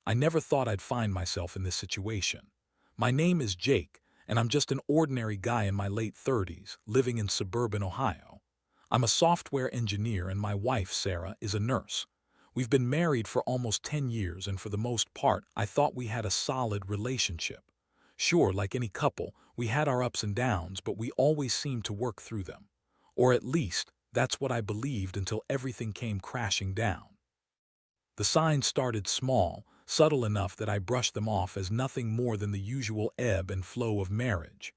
I never thought I'd find myself in this situation. My name is Jake, and I'm just an ordinary guy in my late 30s, living in suburban Ohio. I'm a software engineer and my wife, Sarah, is a nurse. We've been married for almost 10 years and for the most part, I thought we had a solid relationship. Sure, like any couple, we had our ups and downs, but we always seemed to work through them. Or at least, that's what I believed until everything came crashing down. The signs started small, subtle enough that I brushed them off as nothing more than the usual ebb and flow of marriage.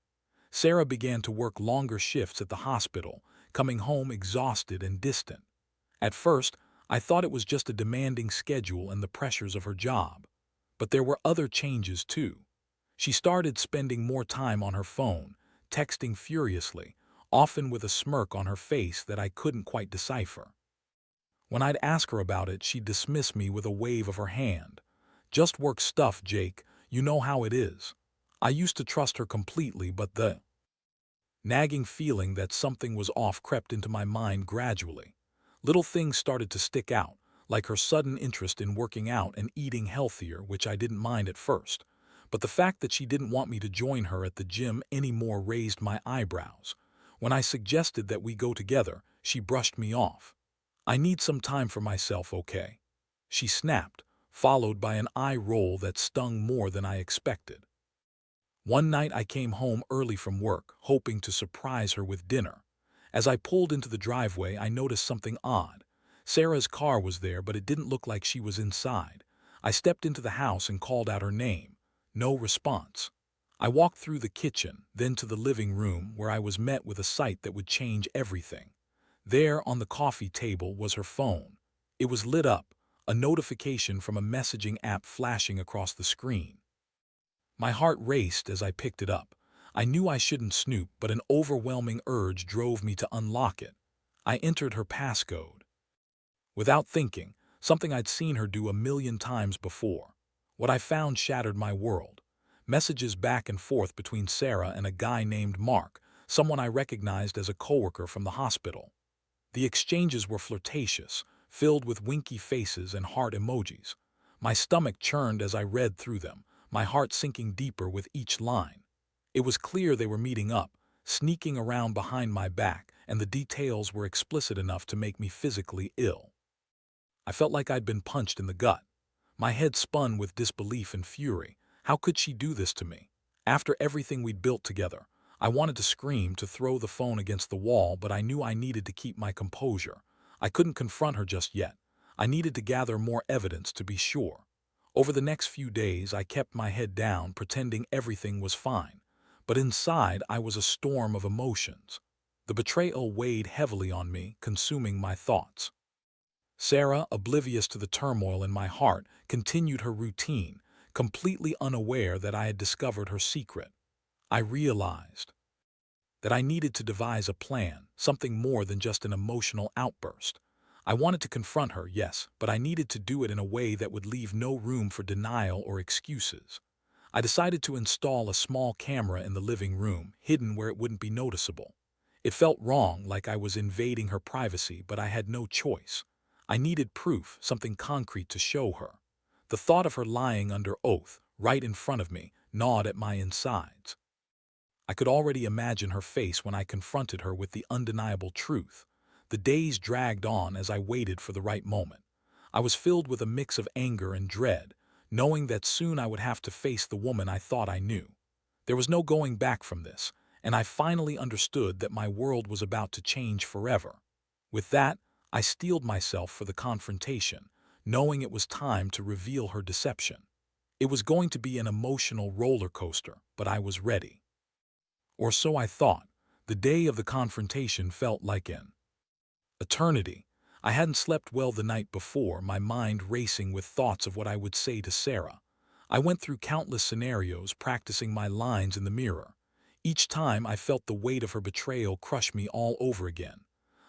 Sarah began to work longer shifts at the hospital, coming home exhausted and distant. At first, I thought it was just a demanding schedule and the pressures of her job. But there were other changes too. She started spending more time on her phone, texting furiously, often with a smirk on her face that I couldn't quite decipher. When I'd ask her about it, she'd dismiss me with a wave of her hand. Just work stuff, Jake. You know how it is. I used to trust her completely, but the nagging feeling that something was off crept into my mind gradually. Little things started to stick out, like her sudden interest in working out and eating healthier, which I didn't mind at first. But the fact that she didn't want me to join her at the gym anymore raised my eyebrows. When I suggested that we go together, she brushed me off. I need some time for myself, okay? She snapped, followed by an eye roll that stung more than I expected. One night I came home early from work, hoping to surprise her with dinner. As I pulled into the driveway, I noticed something odd. Sarah's car was there, but it didn't look like she was inside. I stepped into the house and called out her name. No response. I walked through the kitchen, then to the living room, where I was met with a sight that would change everything. There, on the coffee table, was her phone. It was lit up, a notification from a messaging app flashing across the screen. My heart raced as I picked it up. I knew I shouldn't snoop, but an overwhelming urge drove me to unlock it. I entered her passcode. Without thinking, something I'd seen her do a million times before. What I found shattered my world. Messages back and forth between Sarah and a guy named Mark, someone I recognized as a coworker from the hospital. The exchanges were flirtatious, filled with winky faces and heart emojis. My stomach churned as I read through them, my heart sinking deeper with each line. It was clear they were meeting up, sneaking around behind my back, and the details were explicit enough to make me physically ill. I felt like I'd been punched in the gut. My head spun with disbelief and fury. How could she do this to me? After everything we'd built together, I wanted to scream, to throw the phone against the wall, but I knew I needed to keep my composure. I couldn't confront her just yet. I needed to gather more evidence to be sure. Over the next few days, I kept my head down, pretending everything was fine. But inside, I was a storm of emotions. The betrayal weighed heavily on me, consuming my thoughts. Sarah, oblivious to the turmoil in my heart, continued her routine, completely unaware that I had discovered her secret. I realized that I needed to devise a plan, something more than just an emotional outburst. I wanted to confront her, yes, but I needed to do it in a way that would leave no room for denial or excuses. I decided to install a small camera in the living room, hidden where it wouldn't be noticeable. It felt wrong, like I was invading her privacy, but I had no choice. I needed proof, something concrete to show her. The thought of her lying under oath, right in front of me, gnawed at my insides. I could already imagine her face when I confronted her with the undeniable truth. The days dragged on as I waited for the right moment. I was filled with a mix of anger and dread, knowing that soon I would have to face the woman I thought I knew. There was no going back from this, and I finally understood that my world was about to change forever. With that, I steeled myself for the confrontation, knowing it was time to reveal her deception. It was going to be an emotional roller coaster, but I was ready. Or so I thought. The day of the confrontation felt like an eternity. I hadn't slept well the night before, my mind racing with thoughts of what I would say to Sarah. I went through countless scenarios, practicing my lines in the mirror. Each time I felt the weight of her betrayal crush me all over again.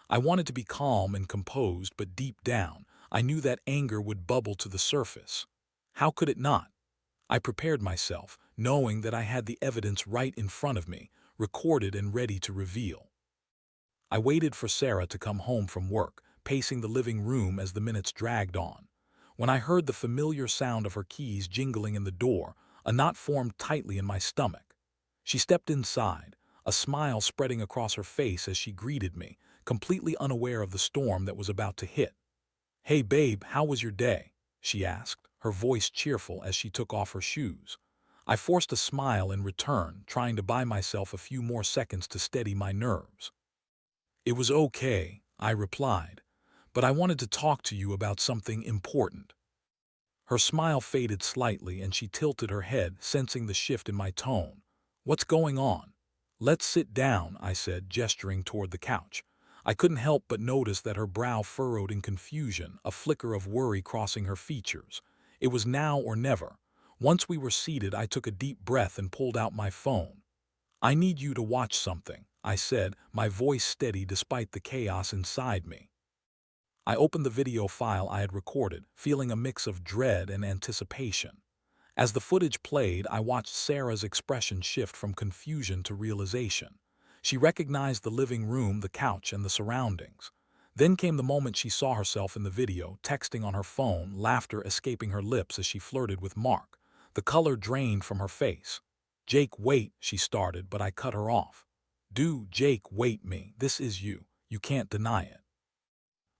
I wanted to be calm and composed, but deep down, I knew that anger would bubble to the surface. How could it not? I prepared myself, knowing that I had the evidence right in front of me, recorded and ready to reveal. I waited for Sarah to come home from work, pacing the living room as the minutes dragged on. When I heard the familiar sound of her keys jingling in the door, a knot formed tightly in my stomach. She stepped inside, a smile spreading across her face as she greeted me, completely unaware of the storm that was about to hit. "Hey babe, how was your day?" she asked, her voice cheerful as she took off her shoes. I forced a smile in return, trying to buy myself a few more seconds to steady my nerves. "It was okay," I replied, "but I wanted to talk to you about something important." Her smile faded slightly and she tilted her head, sensing the shift in my tone. "What's going on?" "Let's sit down," I said, gesturing toward the couch. I couldn't help but notice that her brow furrowed in confusion, a flicker of worry crossing her features. It was now or never. Once we were seated, I took a deep breath and pulled out my phone. "I need you to watch something," I said, my voice steady despite the chaos inside me. I opened the video file I had recorded, feeling a mix of dread and anticipation. As the footage played, I watched Sarah's expression shift from confusion to realization. She recognized the living room, the couch, and the surroundings. Then came the moment she saw herself in the video, texting on her phone, laughter escaping her lips as she flirted with Mark. The color drained from her face. "Jake, wait," she started, but I cut her off. Jake, wait me. This is you. You can't deny it."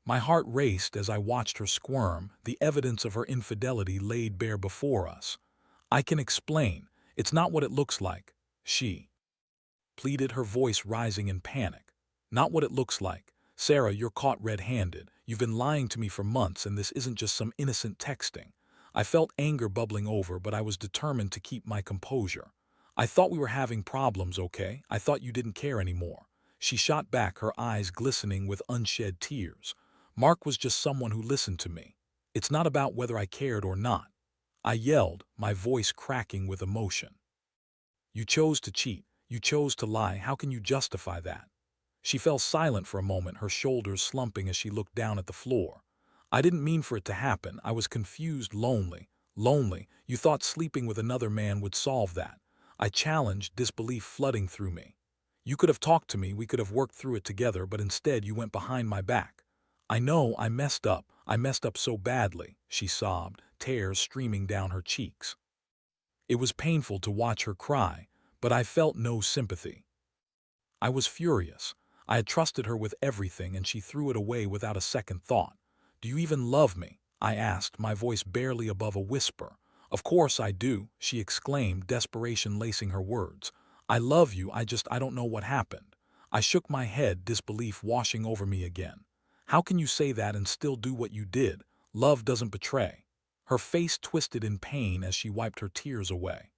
My heart raced as I watched her squirm, the evidence of her infidelity laid bare before us. "I can explain. It's not what it looks like," she pleaded, her voice rising in panic. "Not what it looks like. Sarah, you're caught red-handed. You've been lying to me for months, and this isn't just some innocent texting." I felt anger bubbling over, but I was determined to keep my composure. "I thought we were having problems, okay? I thought you didn't care anymore." She shot back, her eyes glistening with unshed tears. "Mark was just someone who listened to me. It's not about whether I cared or not," I yelled, my voice cracking with emotion. "You chose to cheat. You chose to lie. How can you justify that?" She fell silent for a moment, her shoulders slumping as she looked down at the floor. "I didn't mean for it to happen. I was confused, lonely. Lonely. You thought sleeping with another man would solve that." I challenged, disbelief flooding through me. "You could have talked to me, we could have worked through it together, but instead you went behind my back." "I know, I messed up. I messed up so badly," she sobbed, tears streaming down her cheeks. It was painful to watch her cry, but I felt no sympathy. I was furious. I had trusted her with everything, and she threw it away without a second thought. "Do you even love me?" I asked, my voice barely above a whisper. "Of course I do," she exclaimed, desperation lacing her words. "I love you, I don't know what happened." I shook my head, disbelief washing over me again. "How can you say that and still do what you did? Love doesn't betray." Her face twisted in pain as she wiped her tears away.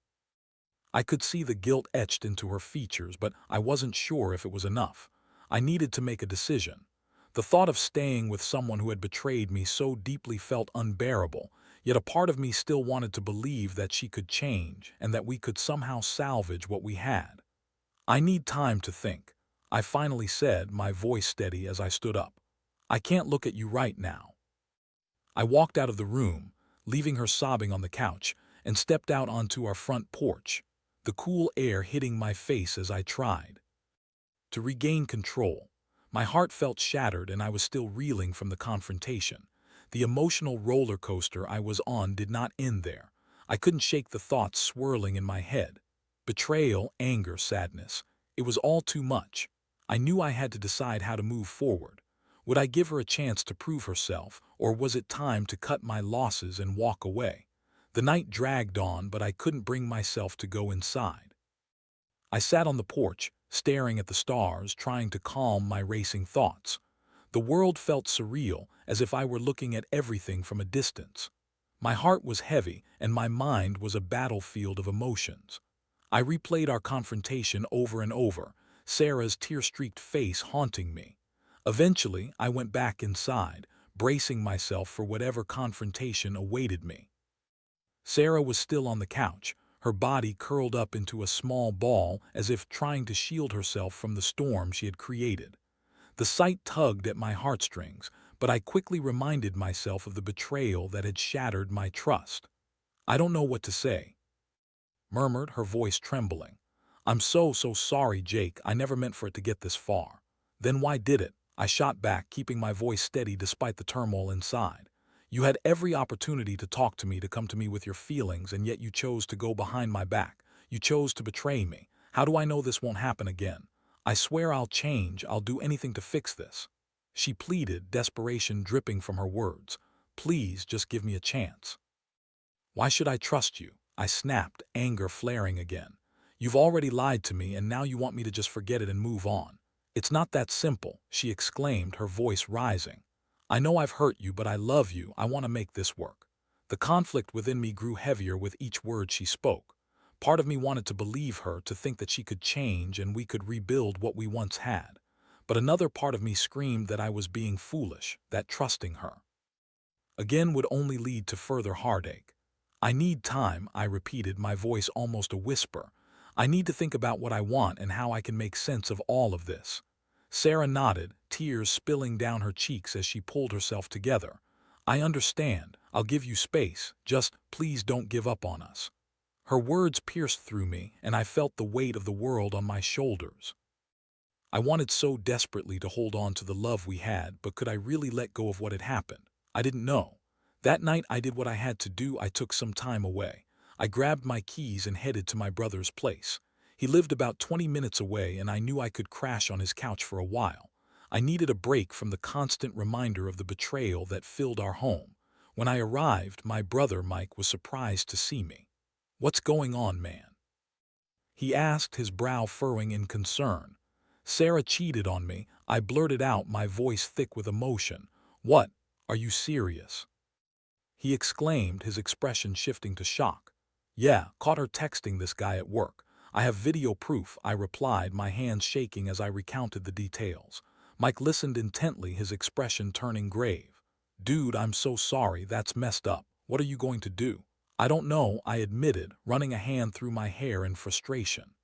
I could see the guilt etched into her features, but I wasn't sure if it was enough. I needed to make a decision. The thought of staying with someone who had betrayed me so deeply felt unbearable, yet a part of me still wanted to believe that she could change and that we could somehow salvage what we had. "I need time to think," I finally said, my voice steady as I stood up. "I can't look at you right now." I walked out of the room, leaving her sobbing on the couch, and stepped out onto our front porch, the cool air hitting my face as I tried to regain control. My heart felt shattered and I was still reeling from the confrontation. The emotional roller coaster I was on did not end there. I couldn't shake the thoughts swirling in my head. Betrayal, anger, sadness. It was all too much. I knew I had to decide how to move forward. Would I give her a chance to prove herself, or was it time to cut my losses and walk away? The night dragged on, but I couldn't bring myself to go inside. I sat on the porch, staring at the stars, trying to calm my racing thoughts. The world felt surreal, as if I were looking at everything from a distance. My heart was heavy, and my mind was a battlefield of emotions. I replayed our confrontation over and over, Sarah's tear-streaked face haunting me. Eventually, I went back inside, bracing myself for whatever confrontation awaited me. Sarah was still on the couch, her body curled up into a small ball as if trying to shield herself from the storm she had created. The sight tugged at my heartstrings, but I quickly reminded myself of the betrayal that had shattered my trust. "I don't know what to say," murmured, her voice trembling. "I'm so sorry, Jake. I never meant for it to get this far." "Then why did it?" I shot back, keeping my voice steady despite the turmoil inside. You had every opportunity to talk to me, to come to me with your feelings, and yet you chose to go behind my back. You chose to betray me. How do I know this won't happen again? I swear I'll change. I'll do anything to fix this." She pleaded, desperation dripping from her words. "Please, just give me a chance." "Why should I trust you?" I snapped, anger flaring again. "You've already lied to me, and now you want me to just forget it and move on." "It's not that simple," she exclaimed, her voice rising. "I know I've hurt you, but I love you. I want to make this work." The conflict within me grew heavier with each word she spoke. Part of me wanted to believe her, to think that she could change and we could rebuild what we once had. But another part of me screamed that I was being foolish, that trusting her again would only lead to further heartache. "I need time," I repeated, my voice almost a whisper. "I need to think about what I want and how I can make sense of all of this." Sarah nodded, tears spilling down her cheeks as she pulled herself together. "I understand. I'll give you space. Just, please don't give up on us." Her words pierced through me, and I felt the weight of the world on my shoulders. I wanted so desperately to hold on to the love we had, but could I really let go of what had happened? I didn't know. That night I did what I had to do. I took some time away. I grabbed my keys and headed to my brother's place. He lived about 20 minutes away, and I knew I could crash on his couch for a while. I needed a break from the constant reminder of the betrayal that filled our home. When I arrived, my brother Mike was surprised to see me. "What's going on, man?" he asked, his brow furrowing in concern. "Sarah cheated on me," I blurted out, my voice thick with emotion. "What? Are you serious?" he exclaimed, his expression shifting to shock. "Yeah, caught her texting this guy at work. I have video proof," I replied, my hands shaking as I recounted the details. Mike listened intently, his expression turning grave. "Dude, I'm so sorry, that's messed up. What are you going to do?" "I don't know," I admitted, running a hand through my hair in frustration.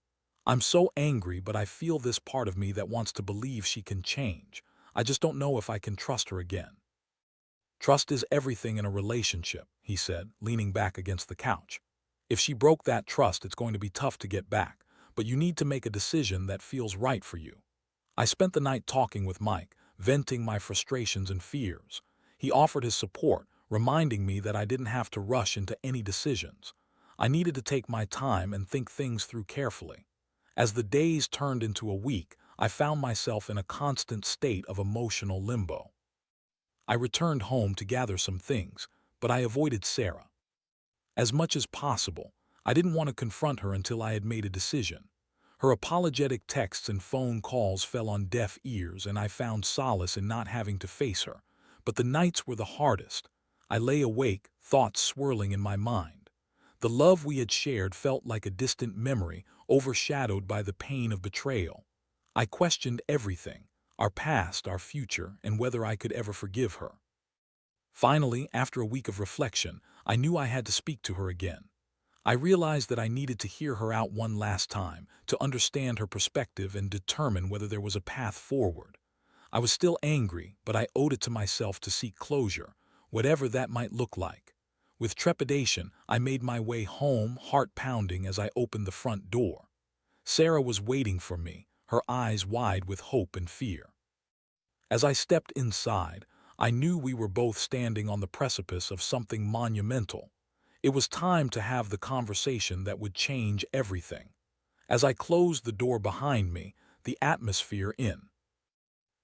"I'm so angry, but I feel this part of me that wants to believe she can change. I just don't know if I can trust her again." "Trust is everything in a relationship," he said, leaning back against the couch. "If she broke that trust, it's going to be tough to get back, but you need to make a decision that feels right for you." I spent the night talking with Mike, venting my frustrations and fears. He offered his support, reminding me that I didn't have to rush into any decisions. I needed to take my time and think things through carefully. As the days turned into a week, I found myself in a constant state of emotional limbo. I returned home to gather some things, but I avoided Sarah as much as possible. I didn't want to confront her until I had made a decision. Her apologetic texts and phone calls fell on deaf ears, and I found solace in not having to face her. But the nights were the hardest. I lay awake, thoughts swirling in my mind. The love we had shared felt like a distant memory, overshadowed by the pain of betrayal. I questioned everything, our past, our future, and whether I could ever forgive her. Finally, after a week of reflection, I knew I had to speak to her again. I realized that I needed to hear her out one last time, to understand her perspective and determine whether there was a path forward. I was still angry, but I owed it to myself to seek closure, whatever that might look like. With trepidation, I made my way home, heart pounding as I opened the front door. Sarah was waiting for me, her eyes wide with hope and fear. As I stepped inside, I knew we were both standing on the precipice of something monumental. It was time to have the conversation that would change everything. As I closed the door behind me, the atmosphere in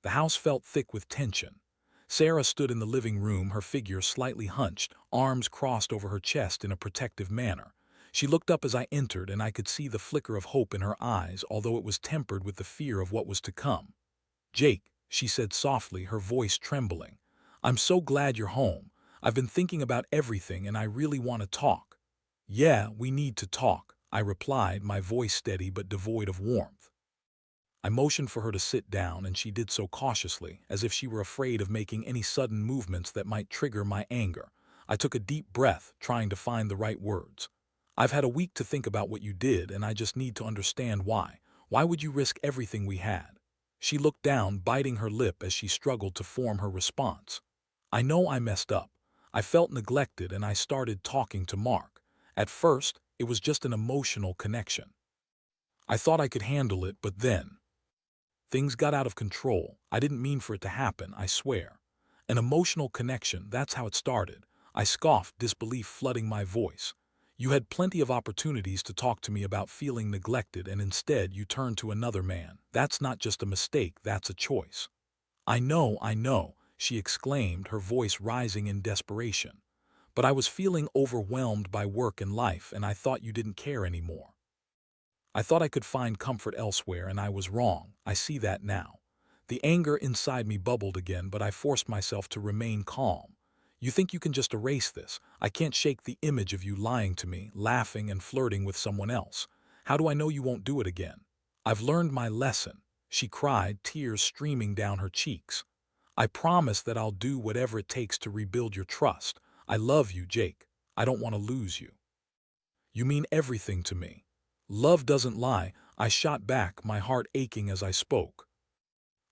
the house felt thick with tension. Sarah stood in the living room, her figure slightly hunched, arms crossed over her chest in a protective manner. She looked up as I entered, and I could see the flicker of hope in her eyes, although it was tempered with the fear of what was to come. "Jake," she said softly, her voice trembling, "I'm so glad you're home. I've been thinking about everything, and I really want to talk." "Yeah, we need to talk," I replied, my voice steady but devoid of warmth. I motioned for her to sit down, and she did so cautiously, as if she were afraid of making any sudden movements that might trigger my anger. I took a deep breath, trying to find the right words. "I've had a week to think about what you did, and I just need to understand why. Why would you risk everything we had?" She looked down, biting her lip as she struggled to form her response. "I know I messed up. I felt neglected, and I started talking to Mark. At first, it was just an emotional connection. I thought I could handle it, but then things got out of control. I didn't mean for it to happen, I swear." An emotional connection, that's how it started. I scoffed, disbelief flooding my voice. You had plenty of opportunities to talk to me about feeling neglected, and instead you turned to another man. That's not just a mistake, that's a choice. I know, she exclaimed, her voice rising in desperation. But I was feeling overwhelmed by work and life, and I thought you didn't care anymore. I thought I could find comfort elsewhere, and I was wrong. I see that now. The anger inside me bubbled again, but I forced myself to remain calm. You think you can just erase this? I can't shake the image of you lying to me, laughing and flirting with someone else. How do I know you won't do it again? I've learned my lesson, she cried, tears streaming down her cheeks. I promise that I'll do whatever it takes to rebuild your trust. I love you, Jake. I don't want to lose you. You mean everything to me. Love doesn't lie, I shot back, my heart aching as I spoke.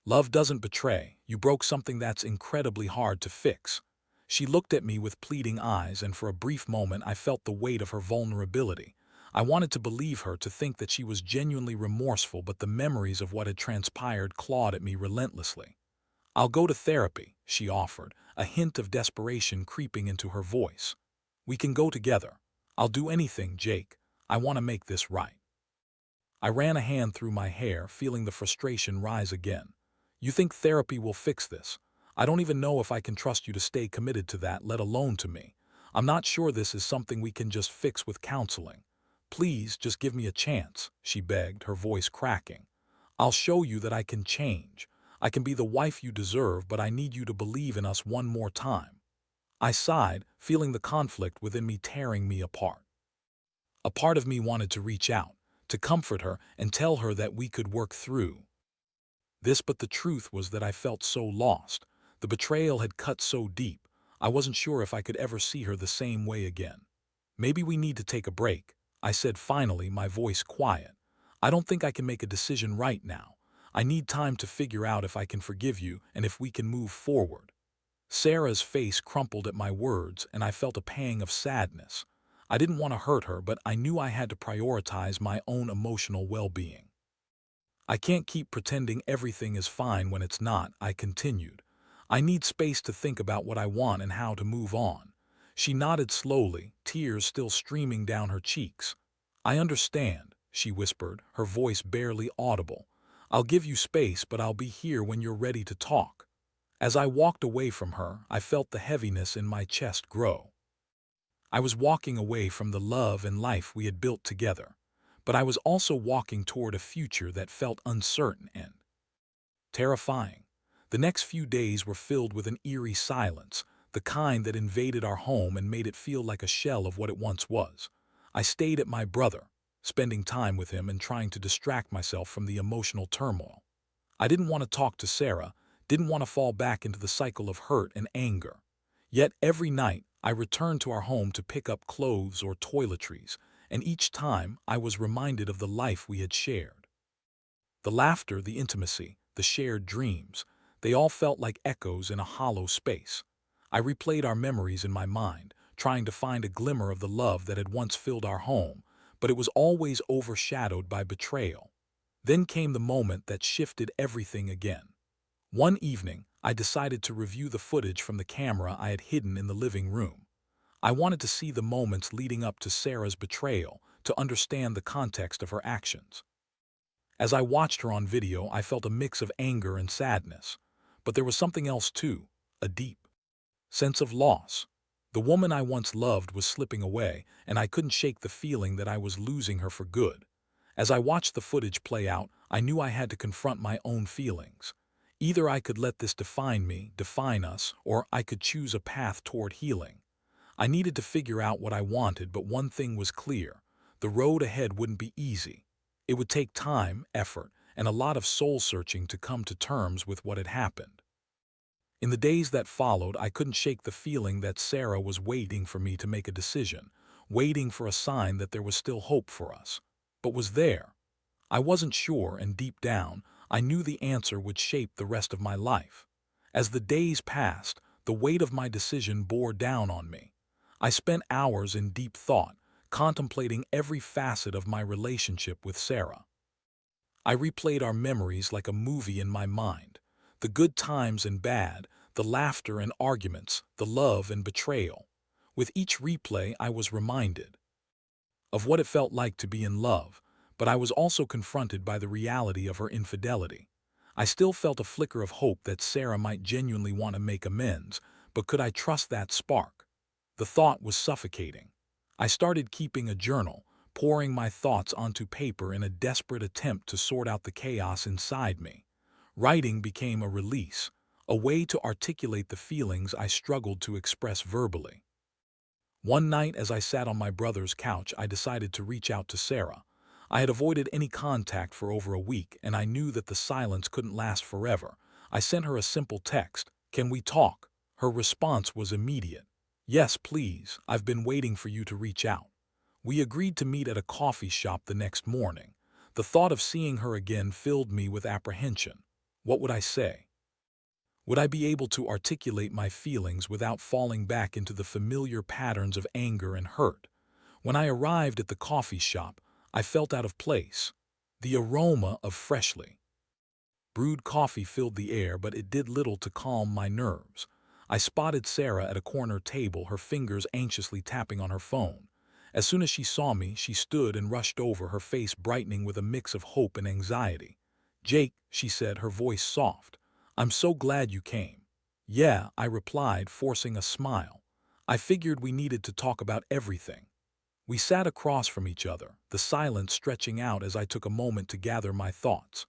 Love doesn't betray. You broke something that's incredibly hard to fix. She looked at me with pleading eyes, and for a brief moment I felt the weight of her vulnerability. I wanted to believe her, to think that she was genuinely remorseful, but the memories of what had transpired clawed at me relentlessly. I'll go to therapy, she offered, a hint of desperation creeping into her voice. We can go together. I'll do anything, Jake. I want to make this right. I ran a hand through my hair, feeling the frustration rise again. You think therapy will fix this? I don't even know if I can trust you to stay committed to that, let alone to me. I'm not sure this is something we can just fix with counseling. Please, just give me a chance, she begged, her voice cracking. I'll show you that I can change. I can be the wife you deserve, but I need you to believe in us one more time. I sighed, feeling the conflict within me tearing me apart. A part of me wanted to reach out, to comfort her and tell her that we could work through this, but the truth was that I felt so lost. The betrayal had cut so deep, I wasn't sure if I could ever see her the same way again. Maybe we need to take a break, I said finally, my voice quiet. I don't think I can make a decision right now. I need time to figure out if I can forgive you and if we can move forward. Sarah's face crumpled at my words, and I felt a pang of sadness. I didn't want to hurt her, but I knew I had to prioritize my own emotional well-being. I can't keep pretending everything is fine when it's not, I continued. I need space to think about what I want and how to move on. She nodded slowly, tears still streaming down her cheeks. I understand, she whispered, her voice barely audible. I'll give you space, but I'll be here when you're ready to talk. As I walked away from her, I felt the heaviness in my chest grow. I was walking away from the love and life we had built together, but I was also walking toward a future that felt uncertain and terrifying. The next few days were filled with an eerie silence, the kind that invaded our home and made it feel like a shell of what it once was. I stayed at my brother, spending time with him and trying to distract myself from the emotional turmoil. I didn't want to talk to Sarah, didn't want to fall back into the cycle of hurt and anger. Yet every night I returned to our home to pick up clothes or toiletries, and each time I was reminded of the life we had shared. The laughter, the intimacy, the shared dreams, they all felt like echoes in a hollow space. I replayed our memories in my mind, trying to find a glimmer of the love that had once filled our home, but it was always overshadowed by betrayal. Then came the moment that shifted everything again. One evening, I decided to review the footage from the camera I had hidden in the living room. I wanted to see the moments leading up to Sarah's betrayal, to understand the context of her actions. As I watched her on video, I felt a mix of anger and sadness. But there was something else too, a deep sense of loss. The woman I once loved was slipping away, and I couldn't shake the feeling that I was losing her for good. As I watched the footage play out, I knew I had to confront my own feelings. Either I could let this define me, define us, or I could choose a path toward healing. I needed to figure out what I wanted, but one thing was clear. The road ahead wouldn't be easy. It would take time, effort, and a lot of soul-searching to come to terms with what had happened. In the days that followed, I couldn't shake the feeling that Sarah was waiting for me to make a decision, waiting for a sign that there was still hope for us. But was there? I wasn't sure, and deep down, I knew the answer would shape the rest of my life. As the days passed, the weight of my decision bore down on me. I spent hours in deep thought, contemplating every facet of my relationship with Sarah. I replayed our memories like a movie in my mind, the good times and bad, the laughter and arguments, the love and betrayal. With each replay, I was reminded of what it felt like to be in love, but I was also confronted by the reality of her infidelity. I still felt a flicker of hope that Sarah might genuinely want to make amends, but could I trust that spark? The thought was suffocating. I started keeping a journal, pouring my thoughts onto paper in a desperate attempt to sort out the chaos inside me. Writing became a release, a way to articulate the feelings I struggled to express verbally. One night, as I sat on my brother's couch, I decided to reach out to Sarah. I had avoided any contact for over a week, and I knew that the silence couldn't last forever. I sent her a simple text, "Can we talk?" Her response was immediate. "Yes, please. I've been waiting for you to reach out." We agreed to meet at a coffee shop the next morning. The thought of seeing her again filled me with apprehension. What would I say? Would I be able to articulate my feelings without falling back into the familiar patterns of anger and hurt? When I arrived at the coffee shop, I felt out of place. The aroma of freshly brewed coffee filled the air, but it did little to calm my nerves. I spotted Sarah at a corner table, her fingers anxiously tapping on her phone. As soon as she saw me, she stood and rushed over, her face brightening with a mix of hope and anxiety. "Jake," she said, her voice soft, "I'm so glad you came." "Yeah," I replied, forcing a smile. "I figured we needed to talk about everything." We sat across from each other, the silence stretching out as I took a moment to gather my thoughts.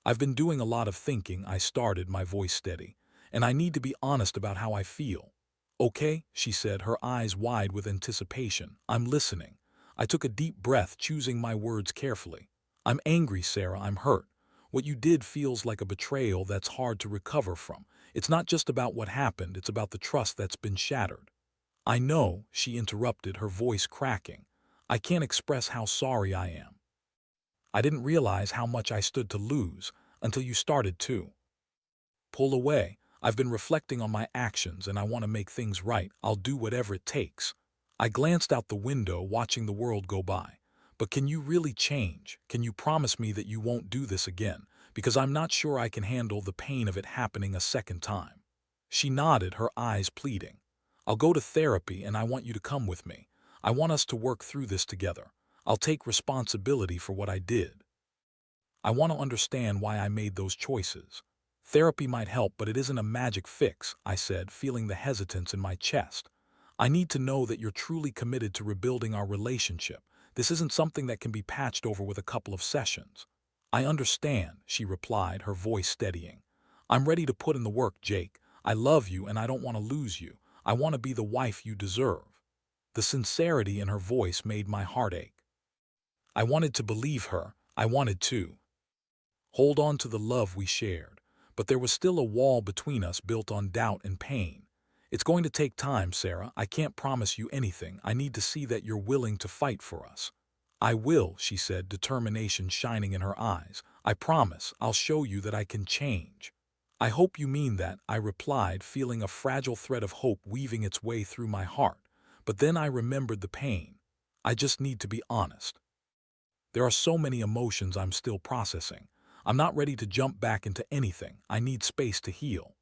"I've been doing a lot of thinking," I started, my voice steady, "and I need to be honest about how I feel." "Okay," she said, her eyes wide with anticipation. "I'm listening." I took a deep breath, choosing my words carefully. "I'm angry, Sarah. I'm hurt. What you did feels like a betrayal that's hard to recover from. It's not just about what happened, it's about the trust that's been shattered." "I know," she interrupted, her voice cracking. "I can't express how sorry I am. I didn't realize how much I stood to lose until you started to pull away. I've been reflecting on my actions and I want to make things right. I'll do whatever it takes." I glanced out the window, watching the world go by. "But can you really change? Can you promise me that you won't do this again? Because I'm not sure I can handle the pain of it happening a second time." She nodded, her eyes pleading. "I'll go to therapy and I want you to come with me. I want us to work through this together. I'll take responsibility for what I did. I want to understand why I made those choices." "Therapy might help, but it isn't a magic fix," I said, feeling the hesitance in my chest. "I need to know that you're truly committed to rebuilding our relationship. This isn't something that can be patched over with a couple of sessions." "I understand," she replied, her voice steadying. "I'm ready to put in the work, Jake. I love you and I don't want to lose you. I want to be the wife you deserve." The sincerity in her voice made my heart ache. I wanted to believe her. I wanted to hold on to the love we shared. But there was still a wall between us, built on doubt and pain. "It's going to take time, Sarah. I can't promise you anything. I need to see that you're willing to fight for us." "I will," she said, determination shining in her eyes. "I promise. I'll show you that I can change." "I hope you mean that," I replied, feeling a fragile thread of hope weaving its way through my heart. But then I remembered the pain. "I just need to be honest. There are so many emotions I'm still processing. I'm not ready to jump back into anything. I need space to heal."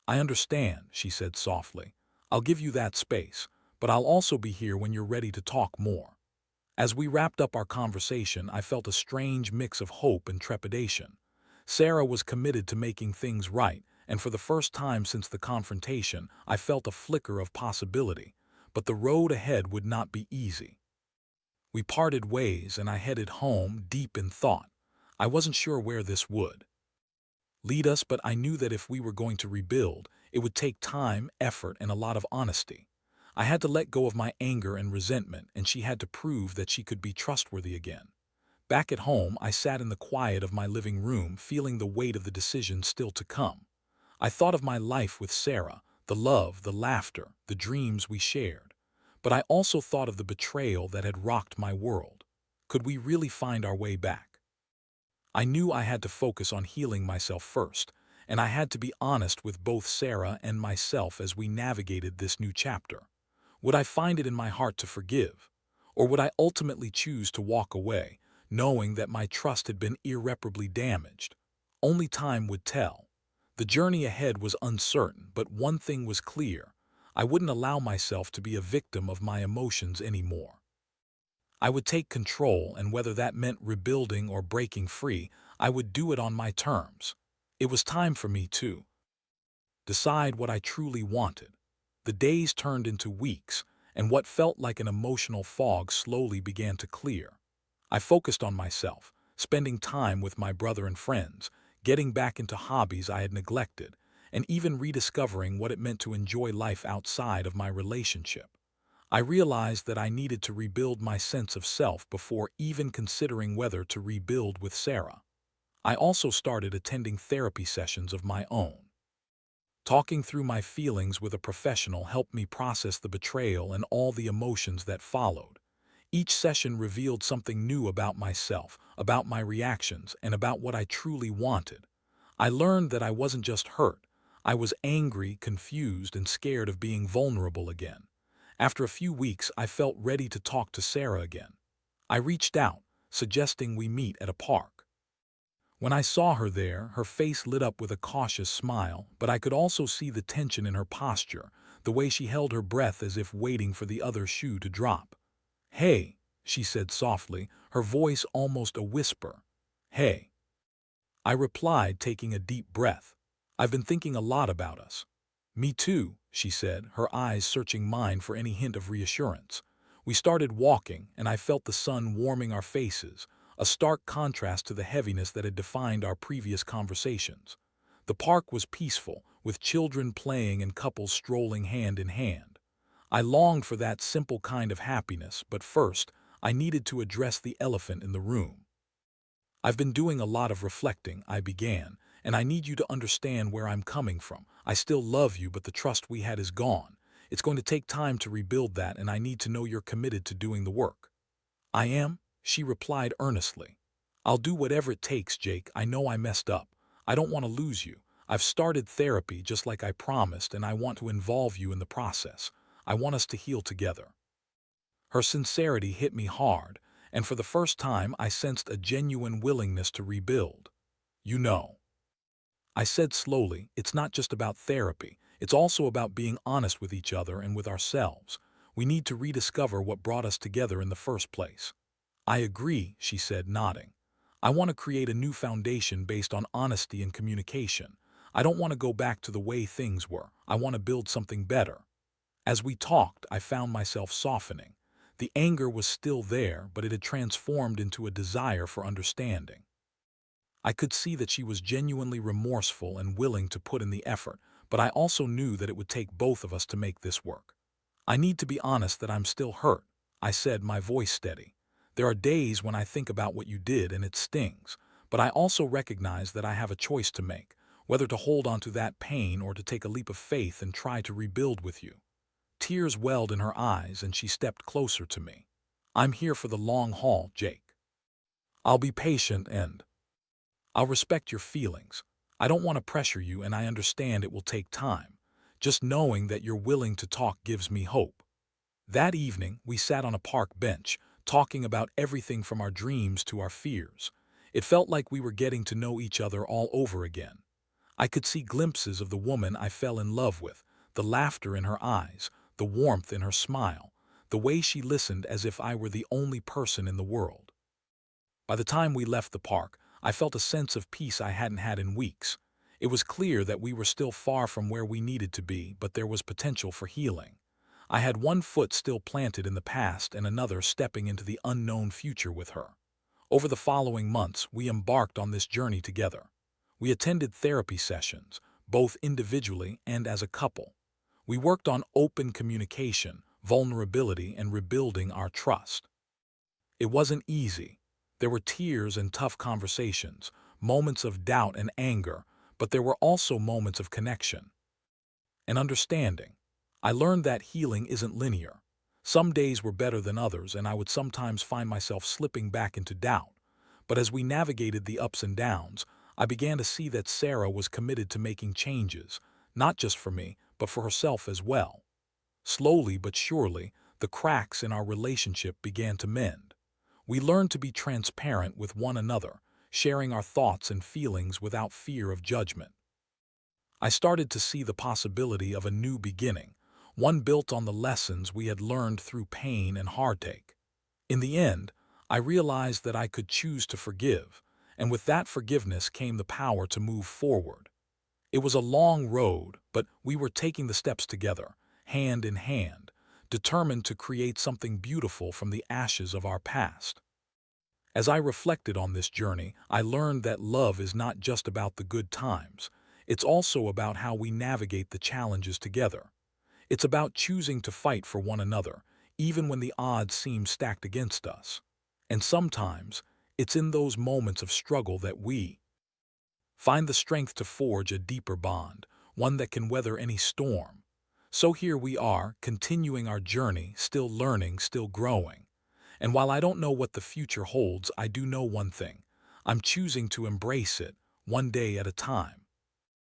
"I understand," she said softly. "I'll give you that space, but I'll also be here when you're ready to talk more." As we wrapped up our conversation, I felt a strange mix of hope and trepidation. Sarah was committed to making things right, and for the first time since the confrontation, I felt a flicker of possibility. But the road ahead would not be easy. We parted ways and I headed home, deep in thought. I wasn't sure where this would lead us, but I knew that if we were going to rebuild, it would take time, effort, and a lot of honesty. I had to let go of my anger and resentment, and she had to prove that she could be trustworthy again. Back at home, I sat in the quiet of my living room, feeling the weight of the decision still to come. I thought of my life with Sarah, the love, the laughter, the dreams we shared. But I also thought of the betrayal that had rocked my world. Could we really find our way back? I knew I had to focus on healing myself first, and I had to be honest with both Sarah and myself as we navigated this new chapter. Would I find it in my heart to forgive? Or would I ultimately choose to walk away, knowing that my trust had been irreparably damaged? Only time would tell. The journey ahead was uncertain, but one thing was clear. I wouldn't allow myself to be a victim of my emotions anymore. I would take control, and whether that meant rebuilding or breaking free, I would do it on my terms. It was time for me to decide what I truly wanted. The days turned into weeks, and what felt like an emotional fog slowly began to clear. I focused on myself, spending time with my brother and friends, getting back into hobbies I had neglected, and even rediscovering what it meant to enjoy life outside of my relationship. I realized that I needed to rebuild my sense of self before even considering whether to rebuild with Sarah. I also started attending therapy sessions of my own. Talking through my feelings with a professional helped me process the betrayal and all the emotions that followed. Each session revealed something new about myself, about my reactions, and about what I truly wanted. I learned that I wasn't just hurt. I was angry, confused, and scared of being vulnerable again. After a few weeks, I felt ready to talk to Sarah again. I reached out, suggesting we meet at a park. When I saw her there, her face lit up with a cautious smile, but I could also see the tension in her posture, the way she held her breath as if waiting for the other shoe to drop. "Hey," she said softly, her voice almost a whisper. "Hey," I replied, taking a deep breath. "I've been thinking a lot about us." "Me too," she said, her eyes searching mine for any hint of reassurance. We started walking, and I felt the sun warming our faces, a stark contrast to the heaviness that had defined our previous conversations. The park was peaceful, with children playing and couples strolling hand in hand. I longed for that simple kind of happiness, but first, I needed to address the elephant in the room. "I've been doing a lot of reflecting," I began, "and I need you to understand where I'm coming from. I still love you, but the trust we had is gone. It's going to take time to rebuild that, and I need to know you're committed to doing the work." "I am," she replied earnestly. "I'll do whatever it takes, Jake. I know I messed up. I don't want to lose you. I've started therapy just like I promised, and I want to involve you in the process. I want us to heal together." Her sincerity hit me hard, and for the first time I sensed a genuine willingness to rebuild. "You know," I said slowly, "it's not just about therapy. It's also about being honest with each other and with ourselves. We need to rediscover what brought us together in the first place." "I agree," she said, nodding. "I want to create a new foundation based on honesty and communication. I don't want to go back to the way things were. I want to build something better." As we talked, I found myself softening. The anger was still there, but it had transformed into a desire for understanding. I could see that she was genuinely remorseful and willing to put in the effort, but I also knew that it would take both of us to make this work. "I need to be honest that I'm still hurt," I said, my voice steady. "There are days when I think about what you did and it stings, but I also recognize that I have a choice to make, whether to hold on to that pain or to take a leap of faith and try to rebuild with you." Tears welled in her eyes, and she stepped closer to me. "I'm here for the long haul, Jake. I'll be patient, and I'll respect your feelings. I don't want to pressure you, and I understand it will take time. Just knowing that you're willing to talk gives me hope." That evening, we sat on a park bench, talking about everything from our dreams to our fears. It felt like we were getting to know each other all over again. I could see glimpses of the woman I fell in love with, the laughter in her eyes, the warmth in her smile, the way she listened as if I were the only person in the world. By the time we left the park, I felt a sense of peace I hadn't had in weeks. It was clear that we were still far from where we needed to be, but there was potential for healing. I had one foot still planted in the past and another stepping into the unknown future with her. Over the following months, we embarked on this journey together. We attended therapy sessions, both individually and as a couple. We worked on open communication, vulnerability, and rebuilding our trust. It wasn't easy. There were tears and tough conversations, moments of doubt and anger, but there were also moments of connection and understanding. I learned that healing isn't linear. Some days were better than others, and I would sometimes find myself slipping back into doubt. But as we navigated the ups and downs, I began to see that Sarah was committed to making changes, not just for me, but for herself as well. Slowly but surely, the cracks in our relationship began to mend. We learned to be transparent with one another, sharing our thoughts and feelings without fear of judgment. I started to see the possibility of a new beginning, one built on the lessons we had learned through pain and heartache. In the end, I realized that I could choose to forgive, and with that forgiveness came the power to move forward. It was a long road, but we were taking the steps together, hand in hand, determined to create something beautiful from the ashes of our past. As I reflected on this journey, I learned that love is not just about the good times. It's also about how we navigate the challenges together. It's about choosing to fight for one another, even when the odds seem stacked against us. And sometimes, it's in those moments of struggle that we find the strength to forge a deeper bond, one that can weather any storm. So here we are, continuing our journey, still learning, still growing. And while I don't know what the future holds, I do know one thing. I'm choosing to embrace it, one day at a time.